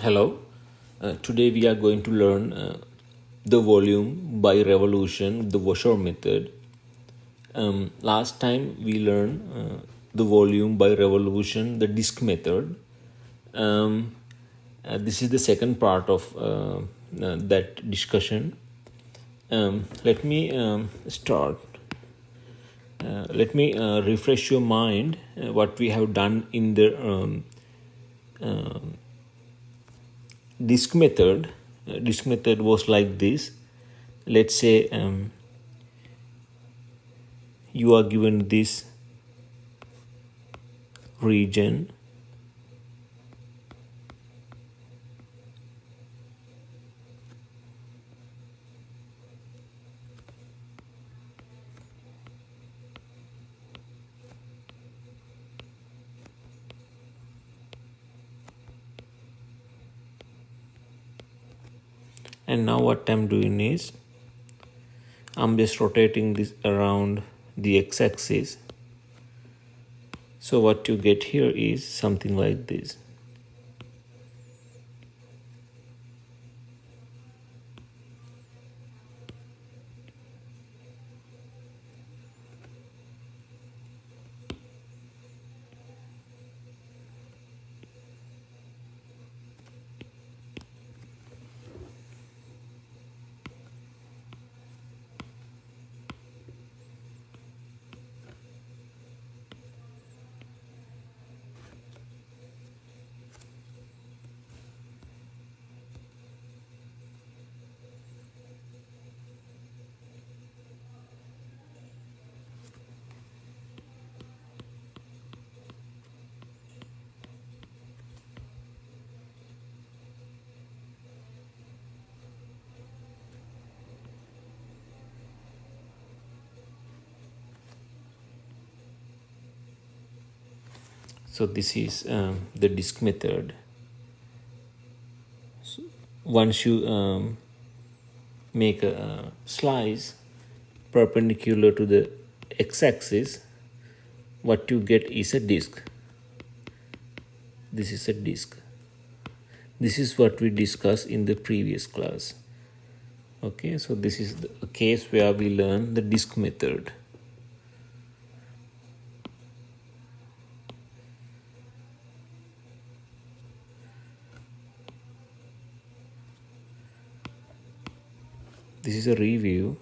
Hello. Today we are going to learn the volume by revolution, the washer method. Last time we learned the volume by revolution, the disk method. This is the second part of that discussion. Let me start. Let me refresh your mind what we have done in the disk method. Disk method was like this. Let's say you are given this region, and now what I'm doing is I'm just rotating this around the x-axis. So what you get here is something like this. So this is the disk method. So once you make a slice perpendicular to the x-axis, what you get is a disk. This is a disk. This is what we discussed in the previous class. Okay, so this is the case where we learn the disk method. This is a review.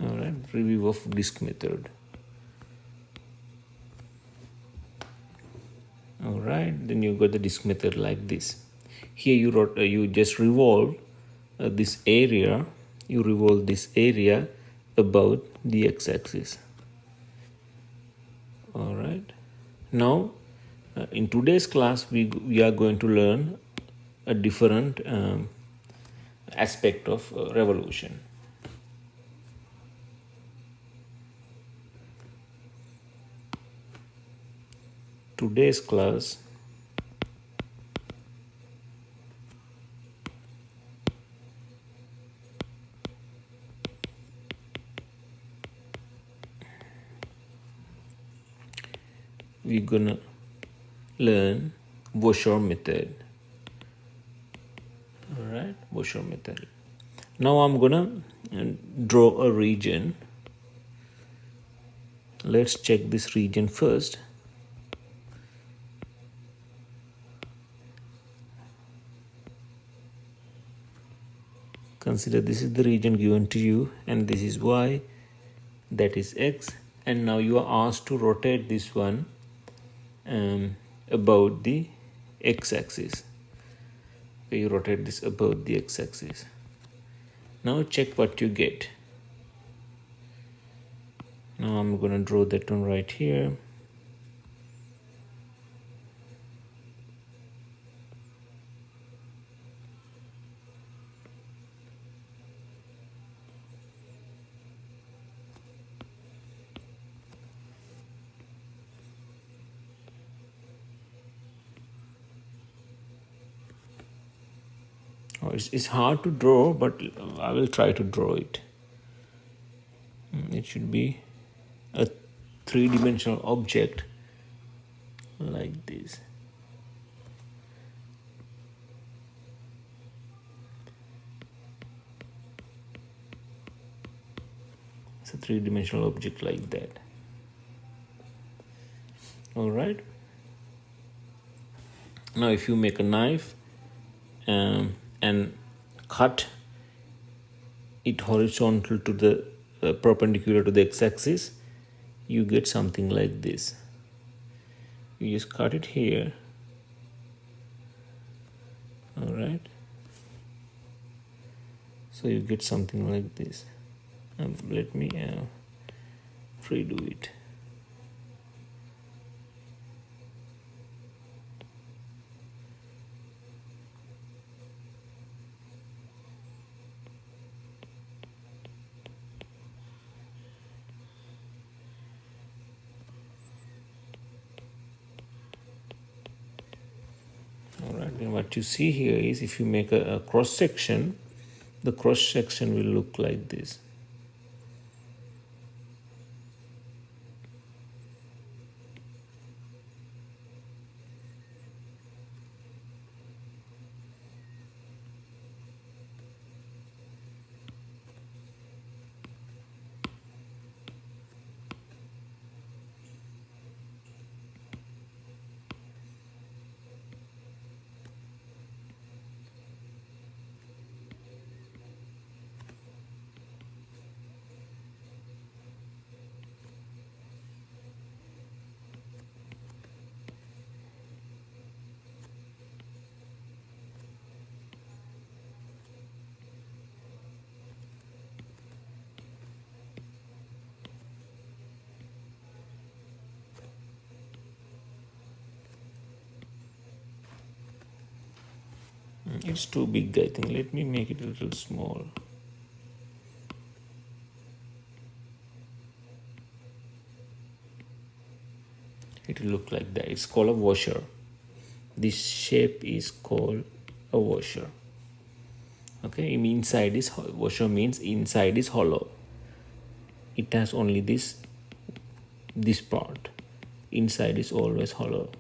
All right, review of disk method. All right, then you got the disk method like this. Here you just revolve this area. You revolve this area about the x-axis. All right. Now, in today's class, we are going to learn a different aspect of revolution. Today's class we're gonna learn washer method. All right, washer method. Now I'm gonna draw a region. Let's check this region first. Consider this is the region given to you, and this is y, that is x, and now you are asked to rotate this one about the x-axis. Okay, you rotate this about the x-axis. Now check what you get. Now I'm going to draw that one right here. It's hard to draw, but I will try to draw it. It should be a three-dimensional object like this. It's a three-dimensional object like that. All right. Now if you make a knife and cut it horizontal to the perpendicular to the x-axis, you get something like this. You just cut it here. All right, so you get something like this. Let me redo it. All right, and what you see here is if you make a cross section, the cross section will look like this. It's too big, I think. Let me make it a little small. It will look like that. It's called a washer. This shape is called a washer. Okay, inside is washer means inside is hollow. It has only this part. Inside is always hollow.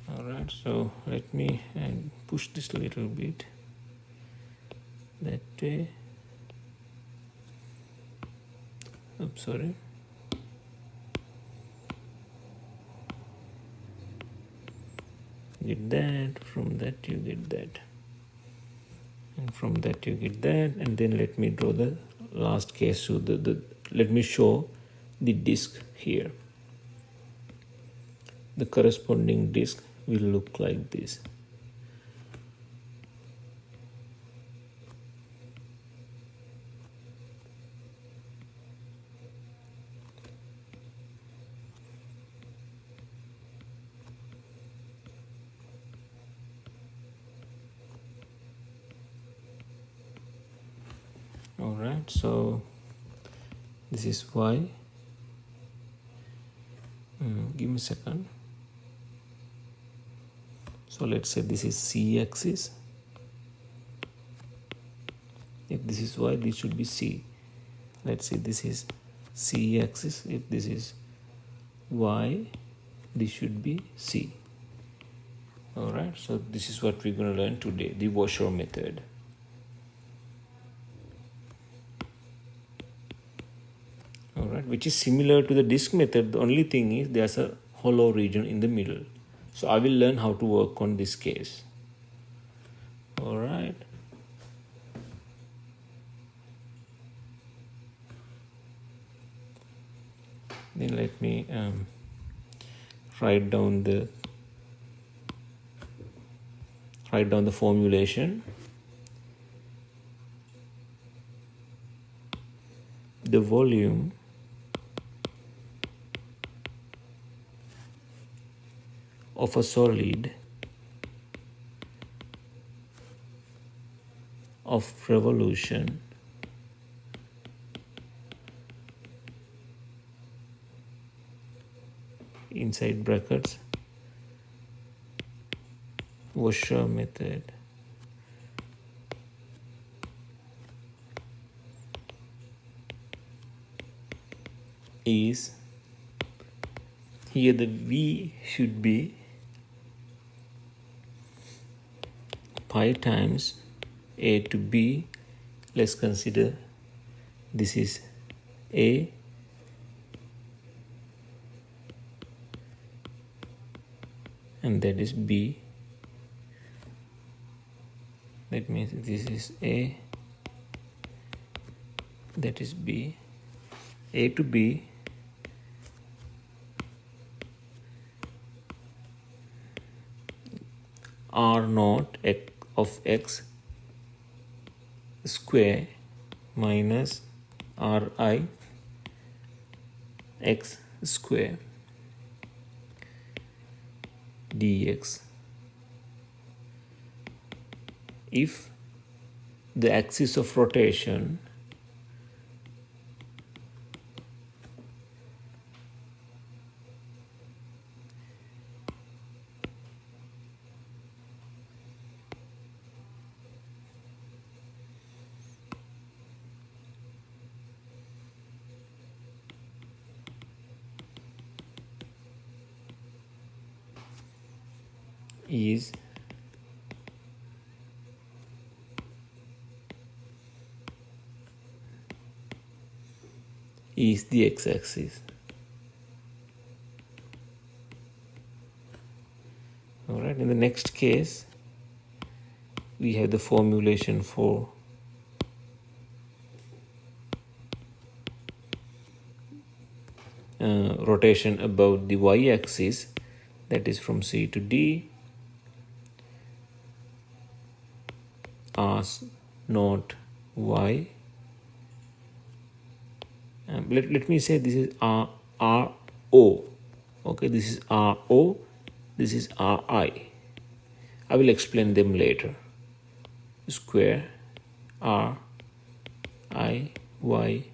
All right, so let me push this a little bit that way. Oops, sorry. Get that, from that you get that, and from that you get that, and then let me draw the last case. So let me show the disk here. The corresponding disk will look like this. All right, so this is why. Give me a second. So let's say this is C axis. If this is Y, this should be C. Let's say this is C axis. If this is Y, this should be C. All right, so this is what we're going to learn today, the washer method. All right, which is similar to the disk method. The only thing is there's a hollow region in the middle. So I will learn how to work on this case. All right. Then let me write down the formulation. The volume of a solid of revolution inside brackets washer method is, here the V should be pi times A to B. Let's consider this is A, and that is B. That means this is A, that is B. A to B R naught of x square minus Ri x square dx. If the axis of rotation is the x-axis. All right, in the next case we have the formulation for rotation about the y-axis, that is from C to D, R naught y. Let me say this is R O. Okay, this is R O, this is R I. I will explain them later. Square R I y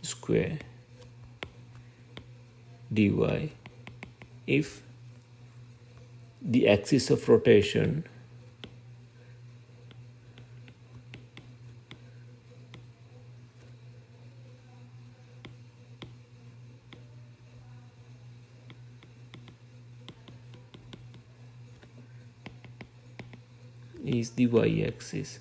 square dy if the axis of rotation is the y-axis.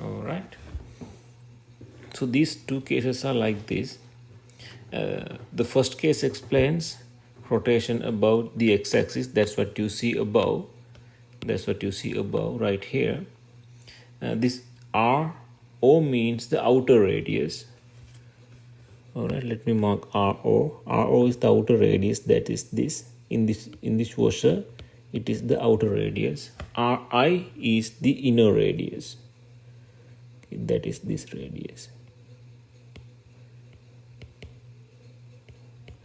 All right. So these two cases are like this. The first case explains rotation about the x-axis. That's what you see above. That's what you see above right here. This R O means the outer radius. All right, let me mark R O. R O is the outer radius. That is this. In this washer, it is the outer radius. R I is the inner radius. That is this radius.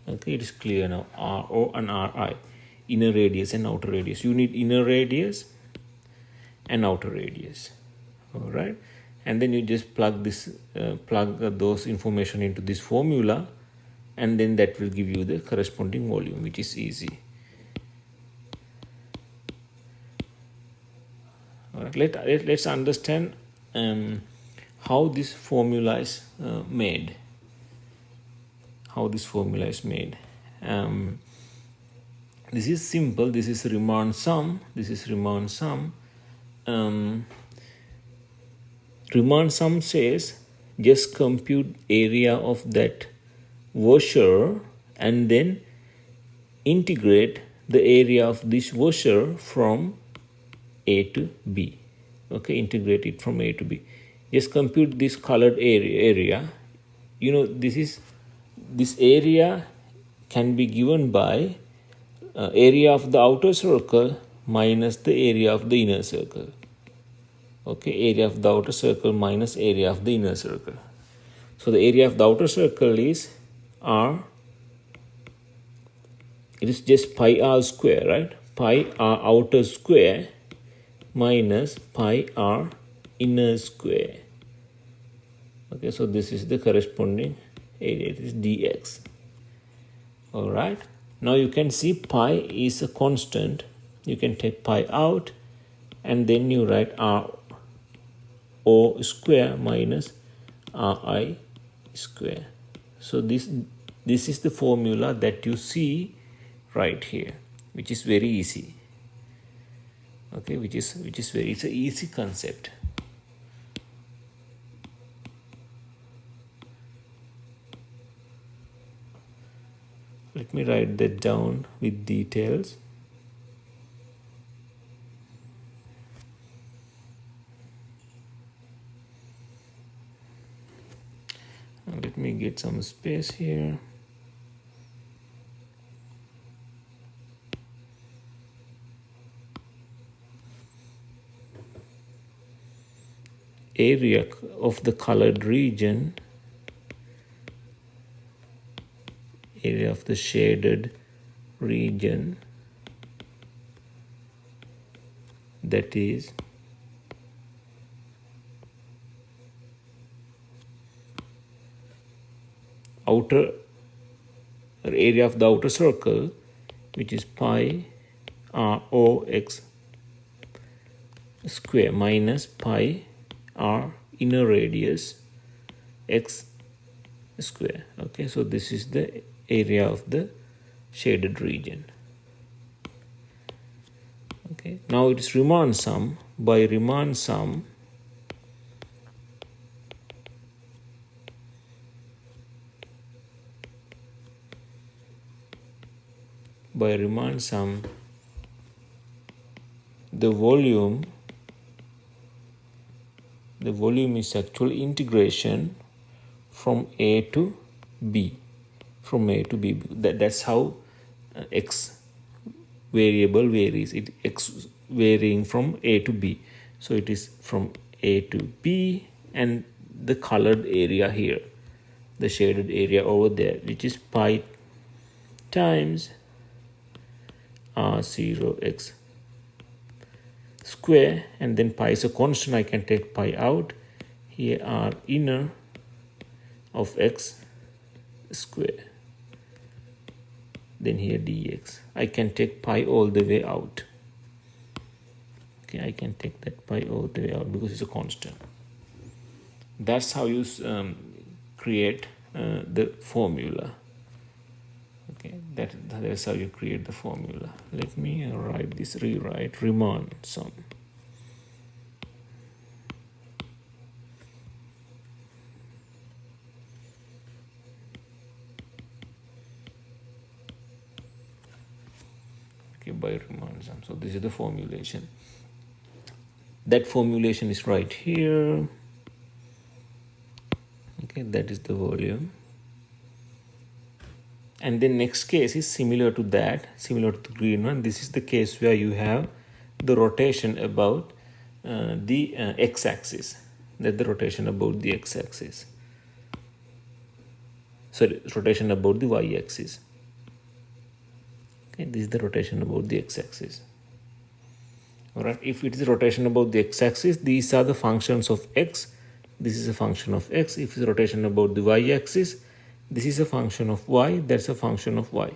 Okay, it is clear now. R O and R I, inner radius and outer radius. You need inner radius and outer radius. All right, and then you just plug those information into this formula, and then that will give you the corresponding volume, which is easy. All right, let's understand how this formula is made. How this formula is made. This is simple. This is Riemann sum. This is Riemann sum. Riemann sum says just compute area of that washer and then integrate the area of this washer from A to B. Okay, integrate it from A to B. Just compute this colored area. You know, this area can be given by area of the outer circle minus the area of the inner circle. Okay, area of the outer circle minus area of the inner circle. So the area of the outer circle is R. It is just pi r square, right? Pi r outer square minus pi r inner square. Okay, so this is the corresponding area, it is dx. All right, now you can see pi is a constant. You can take pi out and then you write r o square minus ri square. So this is the formula that you see right here, which is very easy. Okay, which is very, it's an easy concept. Let me write that down with details. Let me get some space here. Area of the colored region, area of the shaded region, that is outer area of the outer circle, which is pi r o x square minus pi r inner radius x square. Okay, so this is the area of the shaded region. Okay, now it is Riemann sum. By Riemann sum, the volume is actual integration from a to b, that's how x variable varies. It x varying from a to b, so it is from a to b, and the colored area here, the shaded area over there, which is pi times r0x square, and then pi is a constant. I can take pi out. Here r inner of x square, then here dx. I can take pi all the way out. Okay, I can take that pi all the way out because it's a constant. That's how you create the formula. Okay, that's how you create the formula. Let me rewrite Riemann sum. Okay, by Riemann sum. So this is the formulation. That formulation is right here. Okay, that is the volume. And the next case is similar to that, similar to the green one. This is the case where you have the rotation about the x-axis. That's the rotation about the x-axis. Sorry, rotation about the y-axis. Okay, this is the rotation about the x-axis. All right. If it is rotation about the x-axis, these are the functions of x. This is a function of x. If it's rotation about the y-axis, this is a function of y, that's a function of y.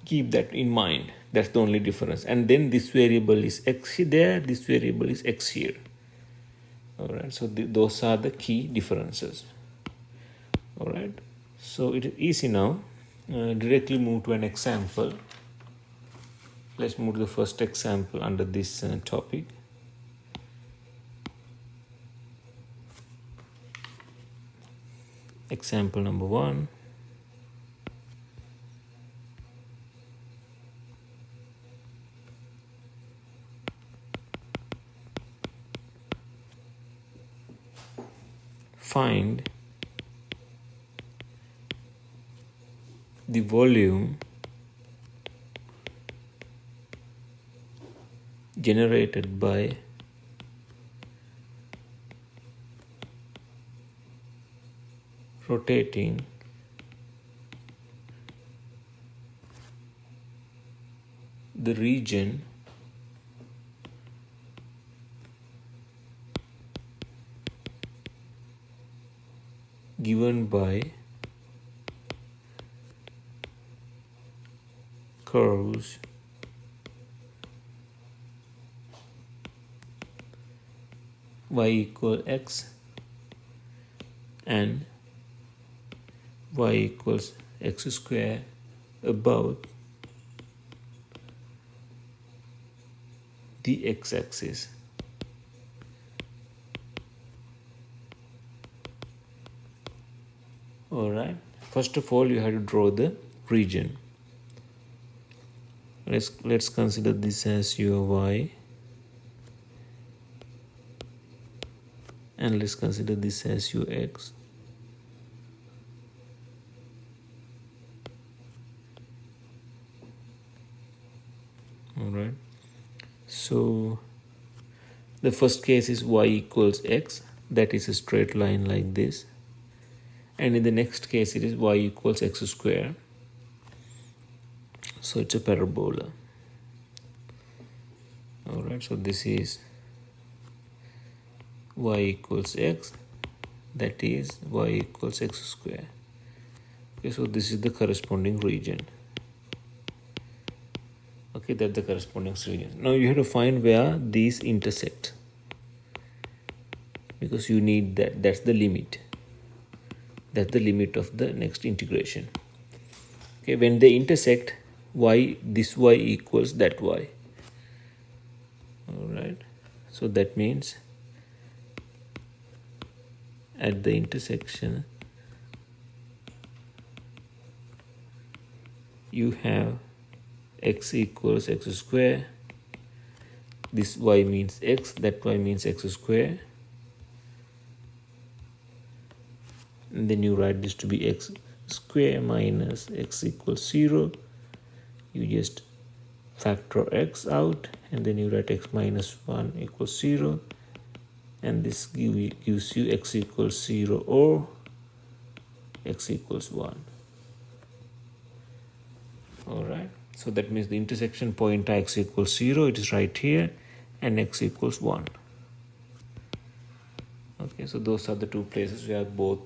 Keep that in mind. That's the only difference. And then this variable is x there, this variable is x here. All right, so those are the key differences. All right, so it is easy now. Directly move to an example. Let's move to the first example under this topic. Example number 1. Find the volume generated by rotating the region by curves y equal x and y equals x square about the x-axis. Alright, first of all you have to draw the region. Let's consider this as your y, and let's consider this as your x. Alright, so the first case is y equals x, that is a straight line like this, and in the next case it is y equals x square, so it's a parabola. Alright, so this is y equals x, that is y equals x square. Okay, so this is the corresponding region. Okay, that's the corresponding region. Now you have to find where these intersect, because you need that. That's the limit. That's the limit of the next integration. Okay, when they intersect, this y equals that y. Alright, so that means at the intersection you have x equals x square, this y means x, that y means x square, and then you write this to be x square minus x equals 0. You just factor x out, and then you write x minus 1 equals 0, and this gives you x equals 0 or x equals 1. Alright, so that means the intersection point x equals 0, it is right here, and x equals 1. Okay, so those are the two places where both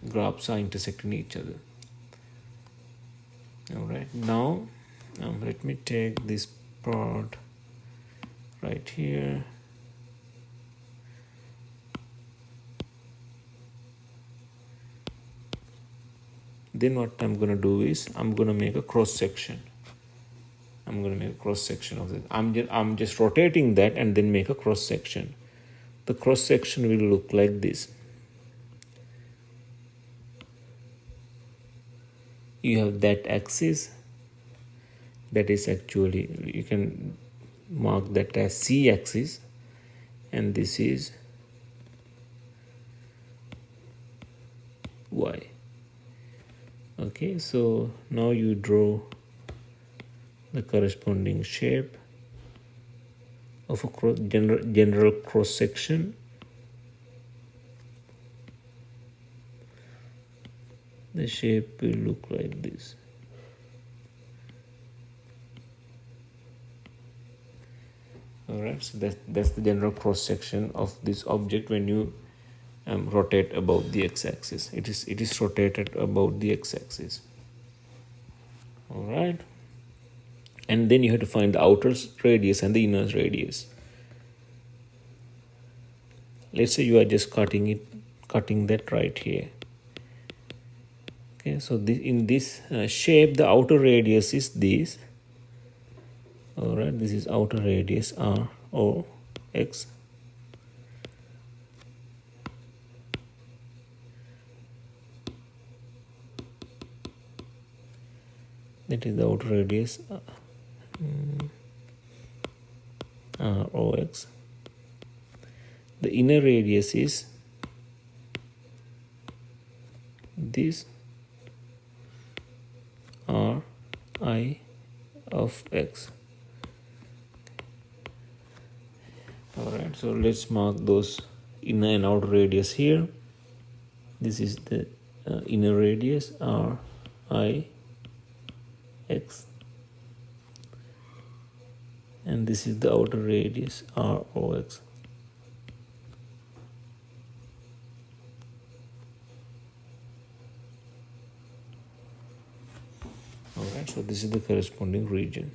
graphs are intersecting each other. Alright, now let me take this part right here. Then what I'm going to do is I'm going to make a cross section. I'm going to make a cross section of this. I'm just rotating that and then make a cross section. The cross section will look like this. You have that axis, that is actually, you can mark that as C axis, and this is Y. Okay, so now you draw the corresponding shape of a general cross section. The shape will look like this. Alright, so that's the general cross section of this object when you rotate about the x-axis. It is rotated about the x-axis. Alright, and then you have to find the outer radius and the inner radius. Let's say you are just cutting that right here. Okay, so in this shape, the outer radius is this. Alright, this is outer radius r or x. That is the outer radius r or x. The inner radius is this r I of x. Alright, so let's mark those inner and outer radius here. This is the inner radius r I x, and this is the outer radius r o x. Alright, so this is the corresponding region.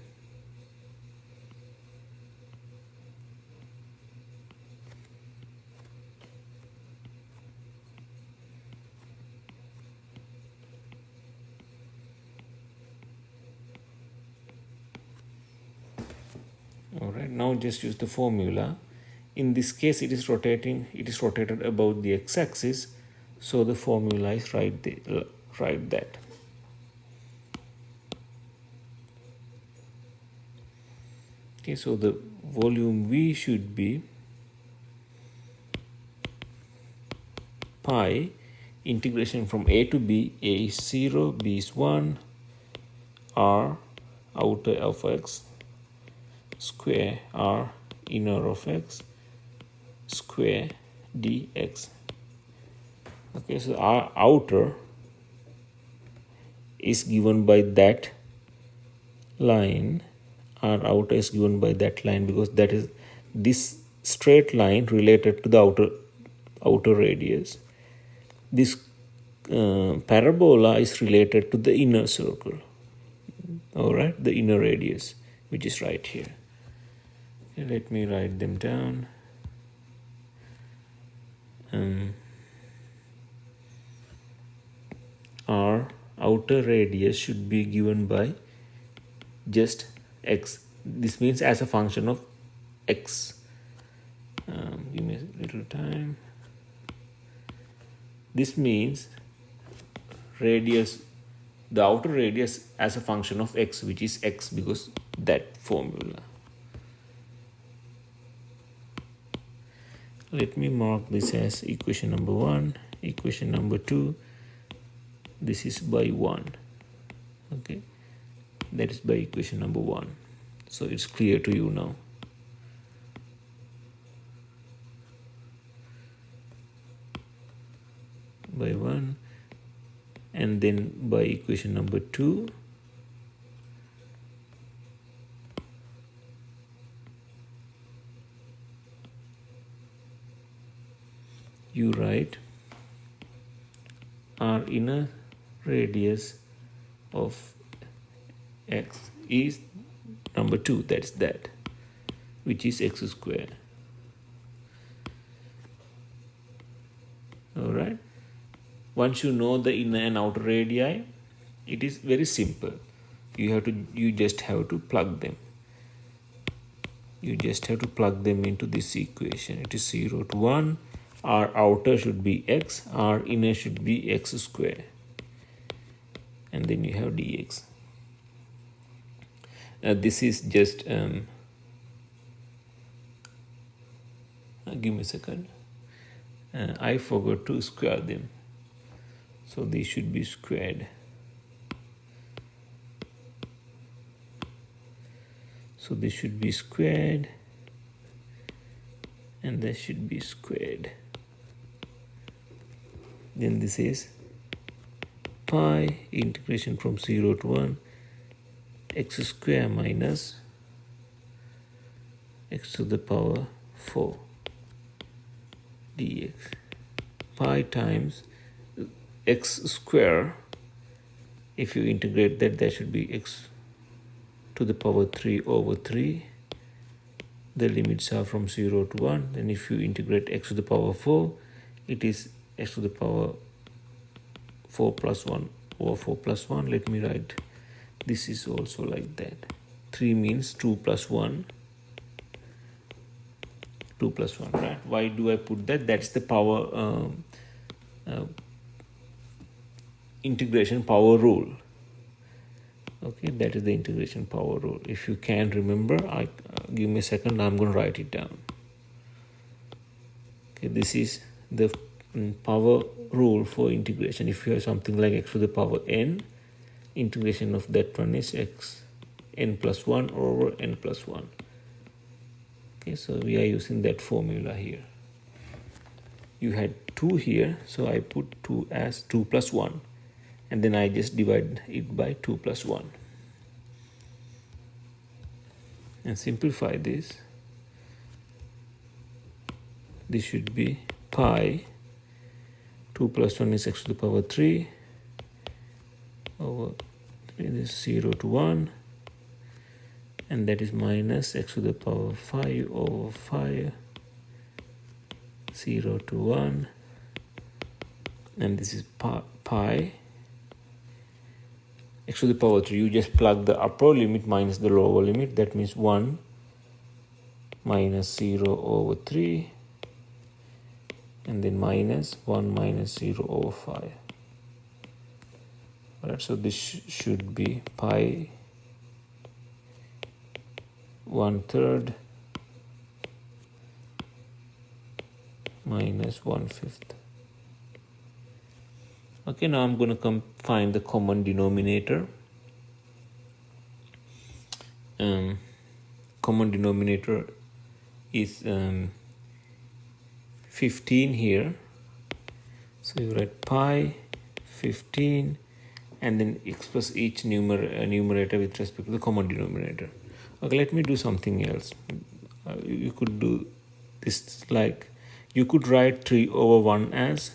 Alright, now just use the formula. In this case, it is rotated about the x-axis, so the formula is write that. Okay, so the volume V should be pi integration from A to B. A is 0, B is 1, R outer of x square R inner of x square dx. Okay, so our outer is given by that line. Our outer is given by that line because that is this straight line related to the outer radius. This parabola is related to the inner circle. All right, the inner radius, which is right here. Okay, let me write them down. Our outer radius should be given by just x. This means as a function of x. Give me a little time. This means radius, the outer radius as a function of x, which is x because that formula. Let me mark this as equation number 1, equation number 2. This is by 1. Okay, that is by equation number 1. So it's clear to you now. By 1, and then by equation number 2. You write our inner radius of x is number 2, that's that, which is x squared. All right, once you know the inner and outer radii, it is very simple. You just have to plug them. You just have to plug them into this equation. It is 0 to 1. Our outer should be x, our inner should be x squared, and then you have dx. This is just give me a second. I forgot to square them, so these should be squared. So this should be squared, and this should be squared. Then this is pi integration from 0 to 1 x square minus x to the power 4 dx. Pi times x square, if you integrate that, that should be x to the power 3 over 3. The limits are from 0 to 1. Then if you integrate x to the power 4, it is x to the power 4 plus 1 over 4 plus 1. Let me write this is also like that. 3 means 2 plus 1. 2 plus 1, right? Why do I put that? That's the power integration power rule. Okay, that is the integration power rule. If you can't remember, give me a second, I'm going to write it down. Okay, this is the power rule for integration. If you have something like x to the power n, integration of that one is x n plus 1 over n plus 1. Okay, so we are using that formula here. You had 2 here, so I put 2 as 2 plus 1, and then I just divide it by 2 plus 1 and simplify this. This should be pi 2 plus 1 is x to the power 3 over this 0 to 1, and that is minus x to the power 5 over 5, 0 to 1, and this is pi x to the power 3. You just plug the upper limit minus the lower limit, that means 1 minus 0 over 3, and then minus 1 minus 0 over 5. Alright, so this should be pi 1/3 minus 1/5. Okay, now I'm going to find the common denominator. Common denominator is 15 here. So you write pi 15 and then express each numerator with respect to the common denominator. Okay, let me do something else. You could do this like, you could write 3 over 1 as,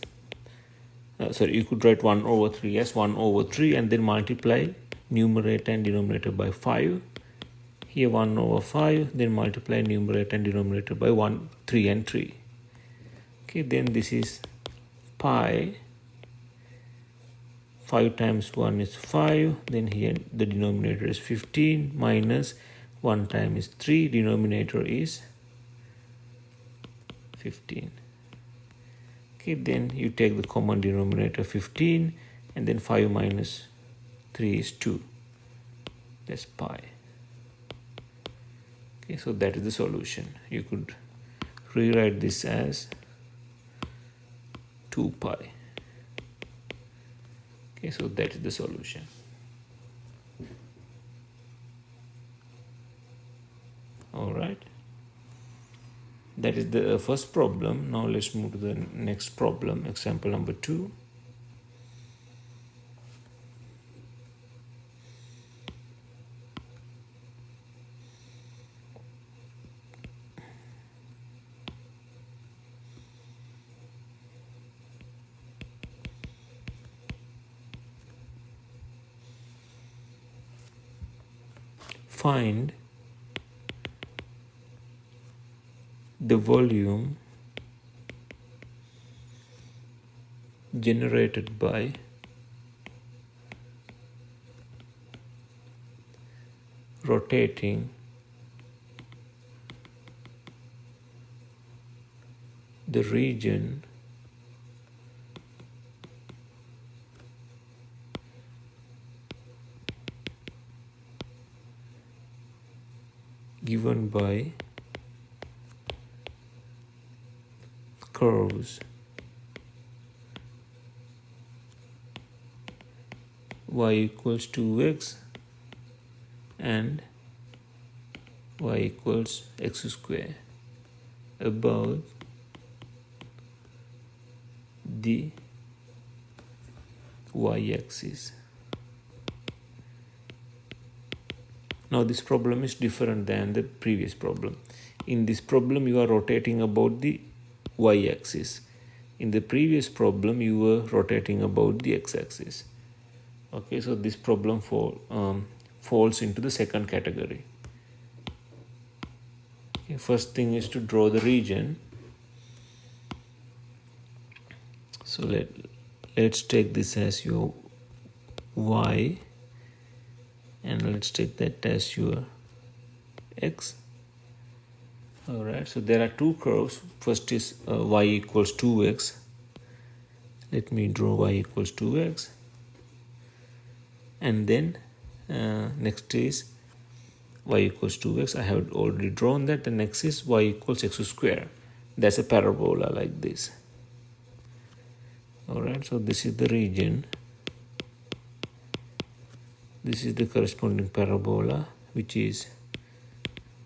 you could write 1 over 3 as 1 over 3 and then multiply numerator and denominator by 5. Here 1 over 5, then multiply numerator and denominator by 1, 3 and 3. Okay, then this is pi, 5 times 1 is 5, then here the denominator is 15 minus 1 time is 3, denominator is 15. Okay, then you take the common denominator 15 and then 5 minus 3 is 2. That's pi. Okay, so that is the solution. You could rewrite this as 2 pi. Okay, so that is the solution. All right. That is the first problem. Now let's move to the next problem, example number 2. Find the volume generated by rotating the region given by curves y equals 2x and y equals x square above the y-axis. Now this problem is different than the previous problem. In this problem you are rotating about the y-axis. In the previous problem you were rotating about the x-axis. Okay, so this problem falls into the second category. Okay, first thing is to draw the region. So let's take this as your y and let's take that as your x. Alright, so there are two curves. First is y equals 2x. Let me draw y equals 2x. And then next is y equals 2x. I have already drawn that. The next is y equals x square. That's a parabola like this. Alright, so this is the region. This is the corresponding parabola, which is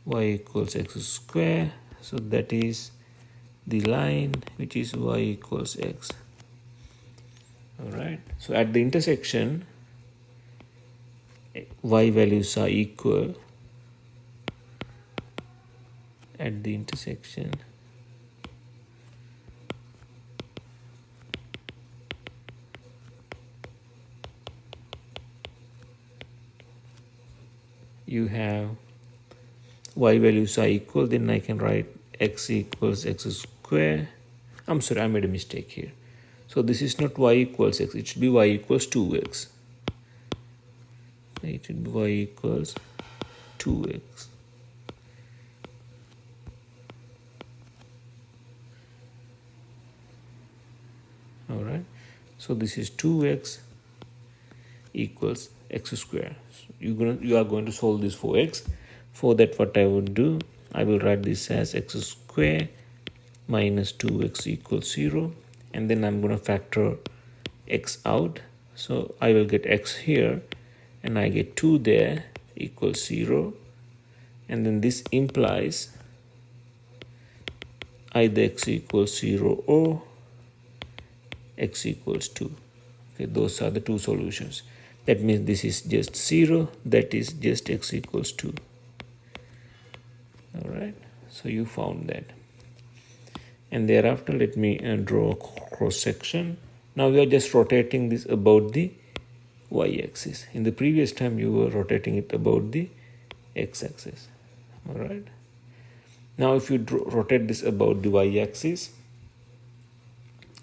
y equals x square. So that is the line which is y equals x. Alright, so at the intersection, y values are equal. At the intersection, you have y values are equal, then I can write x equals x square. I'm sorry, I made a mistake here. So this is not y equals x, it should be y equals 2x. It should be y equals 2x. Alright, so this is 2x equals x square. So you are going to solve this for x. For that, what I would do, I will write this as x square minus 2x equals 0, and then I'm going to factor x out. So I will get x here, and I get 2 there equals 0, and then this implies either x equals 0 or x equals 2. Okay, those are the two solutions. That means this is just 0, that is just x equals 2. Alright, so you found that. And thereafter, let me draw a cross section. Now we are just rotating this about the y-axis. In the previous time, you were rotating it about the x-axis. Alright. Now if you rotate this about the y-axis,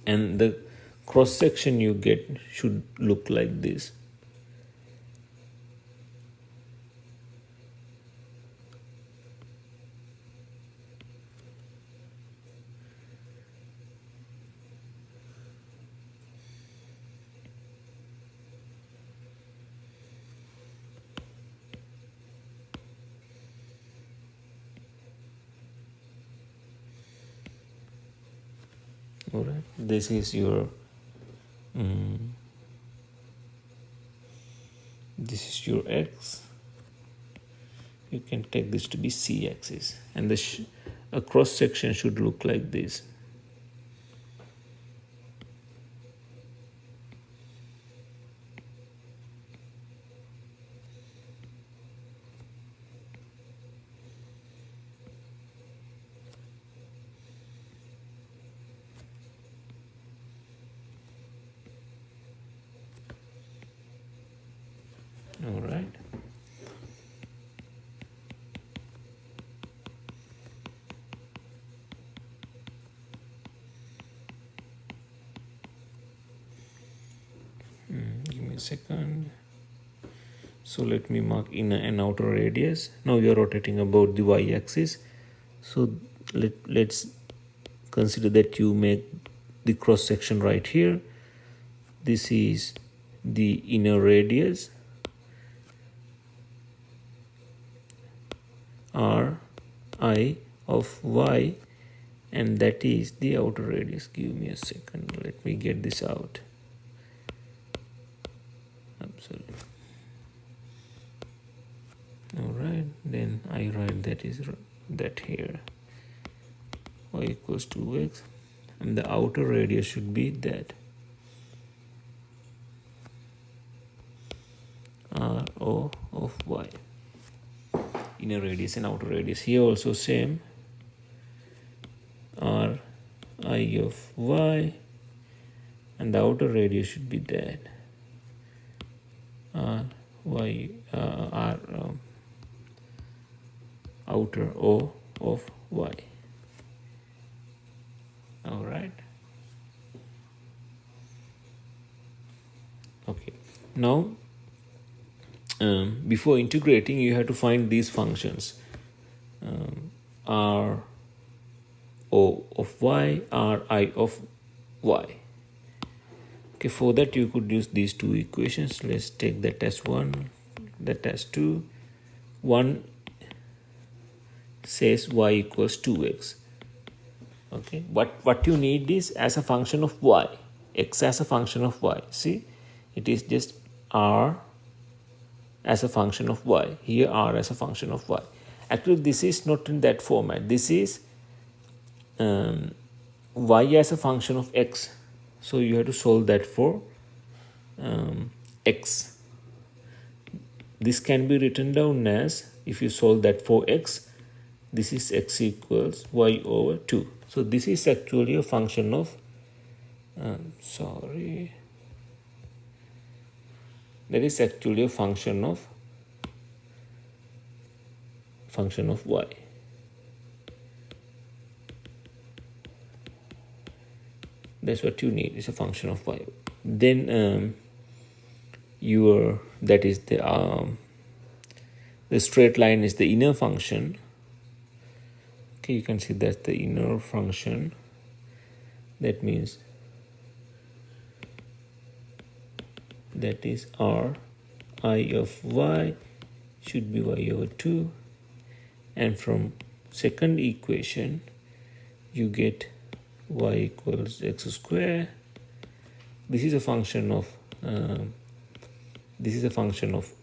and the cross section you get should look like this. Alright, this is your this is your x. You can take this to be c-axis, and the a cross section should look like this. All right. Give me a second. So let me mark in an outer radius. Now you are rotating about the y-axis. So let's consider that you make the cross section right here. This is the inner radius Ri of y, and that is the outer radius. Give me a second, let me get this out. Absolutely. Alright, then I write that is that here, y equals 2x, and the outer radius should be that Ro of y. Inner radius and outer radius. Here also same, Ri of y, and the outer radius should be that outer O of y. All right. Okay. Now, before integrating, you have to find these functions. R O of y, Ri of y. Okay, for that you could use these two equations. Let's take that as 1, that as 2. 1 says y equals 2x. Okay, what you need is as a function of y, x as a function of y. See, it is just r as a function of y. Here r as a function of y. Actually, this is not in that format. This is y as a function of x. So you have to solve that for x. This can be written down as, if you solve that for x, this is x equals y over 2. So this is actually a function of, that is actually a function of function of y. That's what you need, is a function of y. Then that is the straight line is the inner function. Okay, you can see that's the inner function. That means that is r I of y should be y over 2, and from second equation you get y equals x square. This is a function of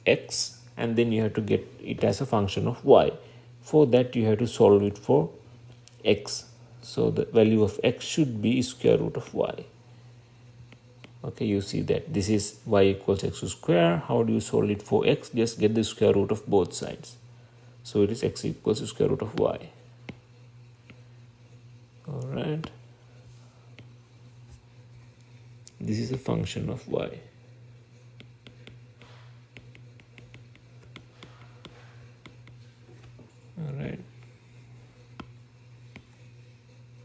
x, and then you have to get it as a function of y. For that you have to solve it for x. So the value of x should be square root of y. Okay, you see that this is y equals x square. How do you solve it for x? Just get the square root of both sides. So it is x equals square root of y. All right. This is a function of y. All right.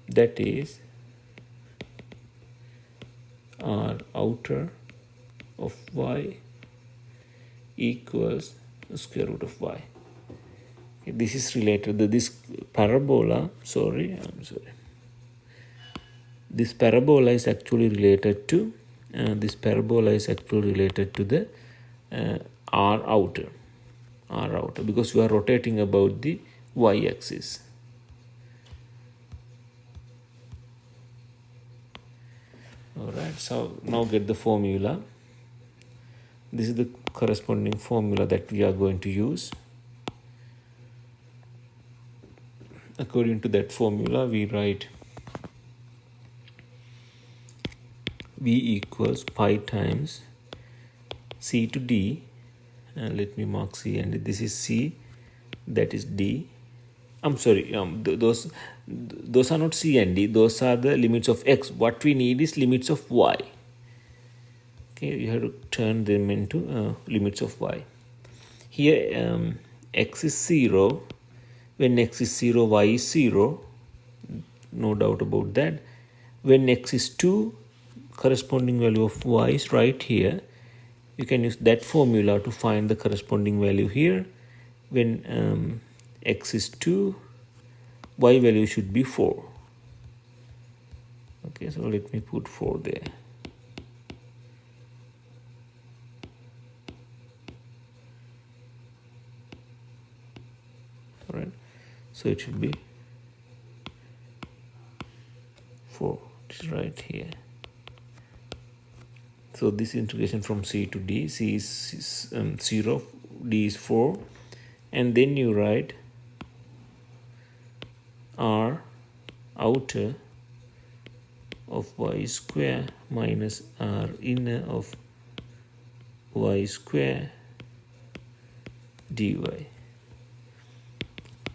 That is r outer of y equals square root of y. Okay, this is related to this parabola. This parabola is actually related to the r outer, because we are rotating about the y-axis. All right, so now get the formula. This is the corresponding formula that we are going to use. According to that formula, we write v equals pi times c to d, and let me mark c, and this is c, that is d. I'm sorry, those are not c and d, those are the limits of x. What we need is limits of y. Okay, you have to turn them into limits of y. Here x is 0. When x is 0, y is 0, no doubt about that. When x is 2, corresponding value of y is right here. You can use that formula to find the corresponding value here. When x is 2, y value should be 4. Okay, so let me put 4 there. All right, so it should be 4. It is right here. So this integration from c to d, c is 0, d is 4, and then you write r outer of y square minus r inner of y square dy.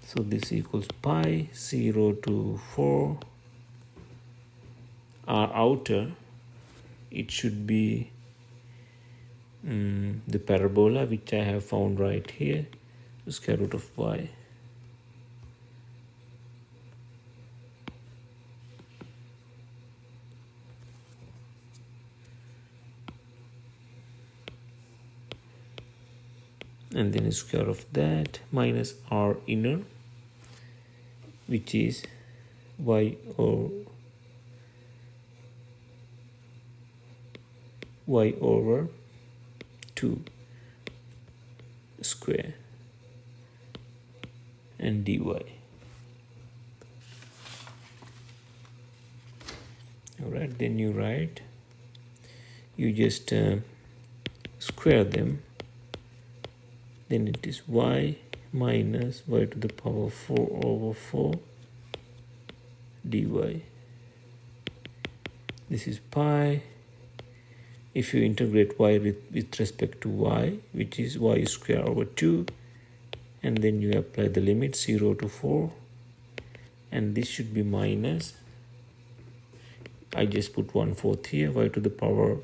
So this equals pi 0 to 4. R outer, it should be the parabola which I have found right here, square root of y. And then square of that minus r inner, which is y over 2 square and dy. Alright, then you just square them, then it is y minus y to the power 4 over 4 dy. This is pi. If you integrate y with respect to y, which is y square over 2, and then you apply the limit 0 to 4, and this should be minus, I just put 1/4 here, y to the power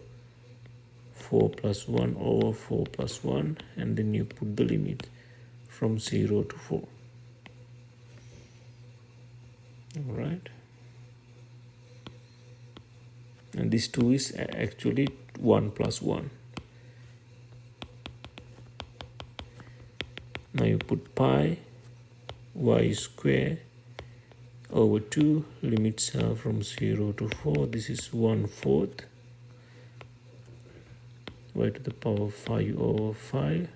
4 plus 1 over 4 plus 1, and then you put the limit from 0 to 4. All right, and this 2 is actually 1 plus 1. Now you put pi y square over 2, limits are from 0 to 4. This is 1/4 y to the power 5 over 5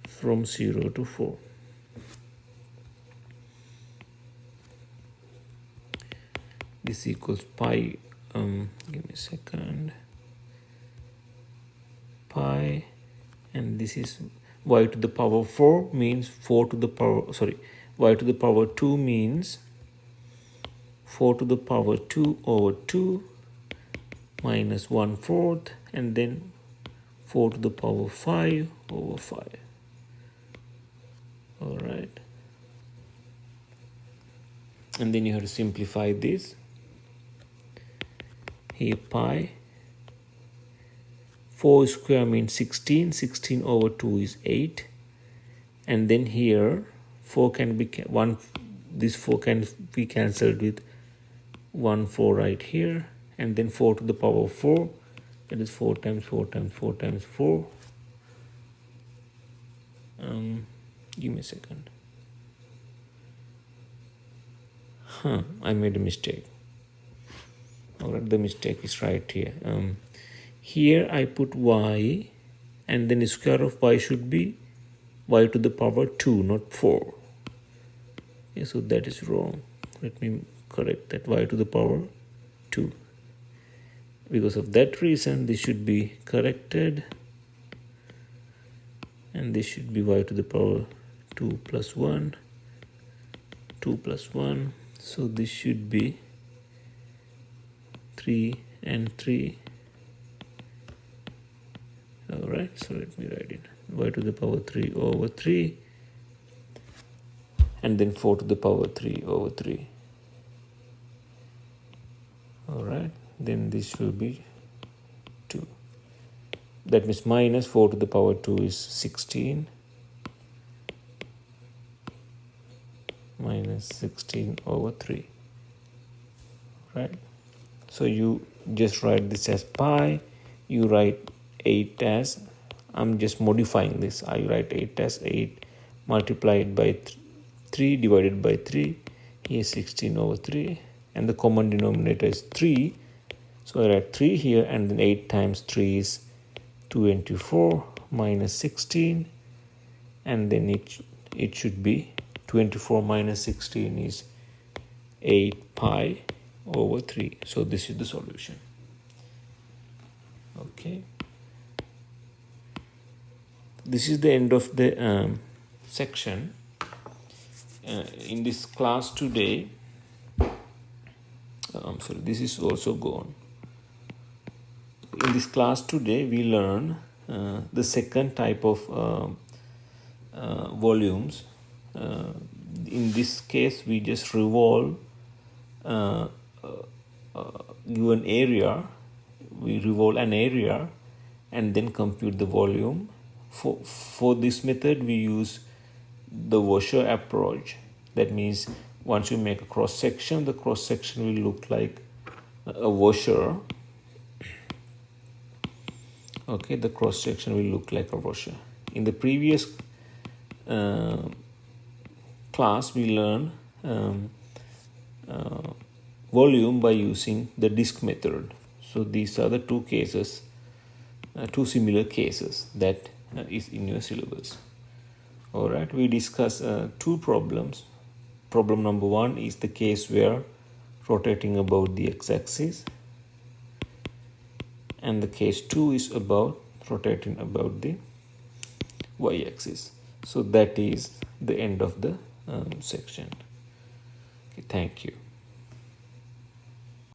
from 0 to 4. This equals pi, give me a second, pi, and this is y to the power 4 means 4 to the power, sorry, y to the power 2 means 4 to the power 2 over 2 minus 1/4, and then 4 to the power 5 over 5. All right, and then you have to simplify this. Here pi 4 square means 16. 16 over 2 is 8, and then here 4 can be this 4 can be cancelled with 1/4 right here, and then 4 to the power 4, that is 4 times 4 times 4 times 4. Give me a second. I made a mistake. Alright, the mistake is right here. Here I put y, and then the square of y should be y to the power 2, not 4. Okay, so that is wrong. Let me correct that, y to the power 2. Because of that reason, this should be corrected, and this should be y to the power 2 plus 1, 2 plus 1. So this should be 3 and 3. All right, so let me write it, y to the power 3 over 3, and then 4 to the power 3 over 3. All right, then this will be 2. That means minus 4 to the power 2 is 16, minus 16 over 3. Right, so you just write this as pi, you write 8 as, I'm just modifying this, I write 8 as 8 multiplied by 3 divided by 3, here 16 over 3, and the common denominator is 3, so I write 3 here, and then 8 times 3 is 24 minus 16, and then it should be 24 minus 16 is 8 pi over 3. So this is the solution. Okay, this is the end of the section. In this class today, I'm sorry, this is also gone. In this class today, we learn the second type of volumes. In this case, we just revolve given area, we revolve an area and then compute the volume. For this method, we use the washer approach. That means once you make a cross section, the cross section will look like a washer. Okay, the cross section will look like a washer. In the previous class, we learned volume by using the disk method. So these are the two cases, two similar cases that is in your syllabus. All right, we discuss two problems. Problem number 1 is the case where rotating about the x-axis, and the case 2 is about rotating about the y-axis. So that is the end of the section. Okay, thank you.